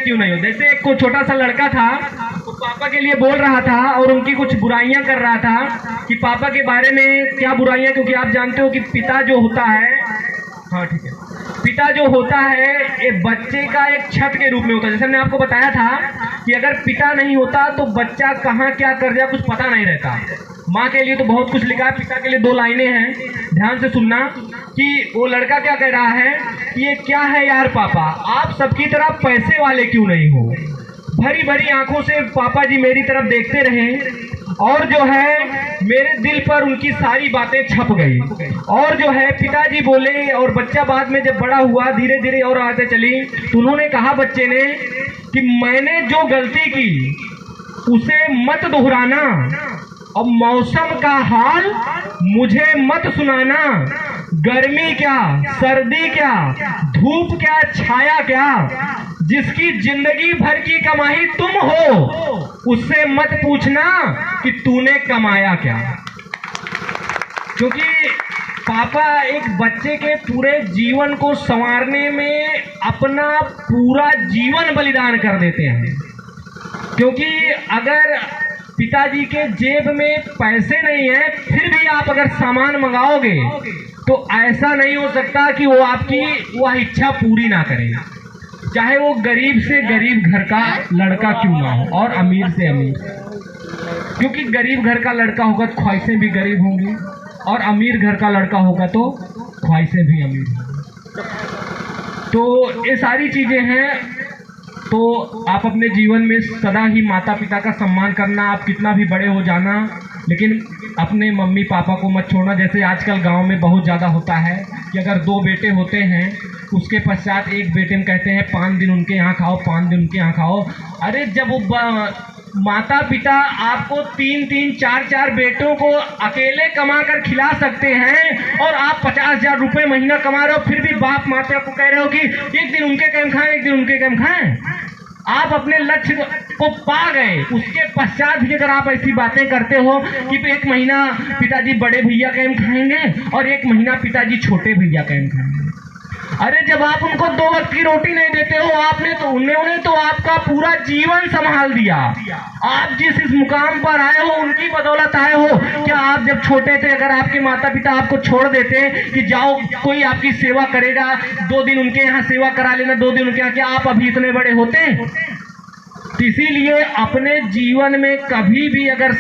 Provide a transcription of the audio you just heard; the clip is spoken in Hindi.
क्यों नहीं हो। जैसे एक को छोटा सा लड़का था, वो पापा के लिए बोल रहा था और उनकी कुछ बुराइयां कर रहा था कि पापा के बारे में क्या बुराइयां, क्योंकि आप जानते हो कि पिता जो होता है, हाँ ठीक है, पिता जो होता है ये बच्चे का एक छत के रूप में होता है। जैसे मैंने आपको बताया था कि अगर पिता नहीं होता तो बच्चा कहाँ क्या कर जाए कुछ पता नहीं रहता। माँ के लिए तो बहुत कुछ लिखा है, पिता के लिए 2 लाइनें हैं, ध्यान से सुनना। कि वो लड़का क्या कह रहा है कि ये क्या है यार पापा, आप सबकी तरह पैसे वाले क्यों नहीं हो। भरी भरी आंखों से पापा जी मेरी तरफ देखते रहे और जो है मेरे दिल पर उनकी सारी बातें छप गई। और जो है पिताजी बोले और बच्चा बाद में जब बड़ा हुआ धीरे धीरे और आते चली, तो उन्होंने कहा बच्चे ने कि मैंने जो गलती की उसे मत दोहराना और मौसम का हाल मुझे मत सुनाना। गर्मी क्या, सर्दी क्या, धूप क्या, छाया क्या, जिसकी जिंदगी भर की कमाई तुम हो उससे मत पूछना कि तूने कमाया क्या। क्योंकि पापा एक बच्चे के पूरे जीवन को संवारने में अपना पूरा जीवन बलिदान कर देते हैं। क्योंकि अगर पिताजी के जेब में पैसे नहीं है फिर भी आप अगर सामान मंगाओगे तो ऐसा नहीं हो सकता कि वो आपकी वह इच्छा पूरी ना करे, चाहे वो गरीब से गरीब घर का लड़का क्यों ना हो और अमीर से अमीर। क्योंकि गरीब घर का लड़का होगा तो ख्वाहिशें भी गरीब होंगी और अमीर घर का लड़का होगा तो ख्वाहिशें भी अमीर होंगी। तो ये सारी चीज़ें हैं। तो आप अपने जीवन में सदा ही माता पिता का सम्मान करना, आप कितना भी बड़े हो जाना, लेकिन अपने मम्मी पापा को मत छोड़ना। जैसे आजकल गांव में बहुत ज़्यादा होता है कि अगर 2 बेटे होते हैं उसके पश्चात एक बेटे में कहते हैं 5 दिन उनके यहाँ खाओ, 5 दिन उनके यहाँ खाओ। अरे जब वो माता पिता आपको 3-3, 4-4 बेटों को अकेले कमा कर खिला सकते हैं और आप 50,000 रुपये महीना कमा रहे हो, फिर भी बाप माता को कह रहे हो कि एक दिन उनके कैम खाएं, एक दिन उनके कैम खाएं। आप अपने लक्ष्य को पा गए, उसके पश्चात भी अगर आप ऐसी बातें करते हो कि 1 महीना पिताजी बड़े भैया कैम खाएंगे और 1 महीना पिताजी छोटे भैया कैम खाएंगे। अरे जब आप उनको 2 वक्त की रोटी नहीं देते हो, आपने तो उन्होंने तो आपका पूरा जीवन संभाल दिया। आप जिस इस मुकाम पर आए हो उनकी बदौलत आए हो। क्या आप जब छोटे थे अगर आपके माता पिता आपको छोड़ देते कि जाओ कोई आपकी सेवा करेगा, 2 दिन उनके यहाँ सेवा करा लेना, 2 दिन उनके यहाँ, क्या आप अभी इतने बड़े होते? इसीलिए अपने जीवन में कभी भी अगर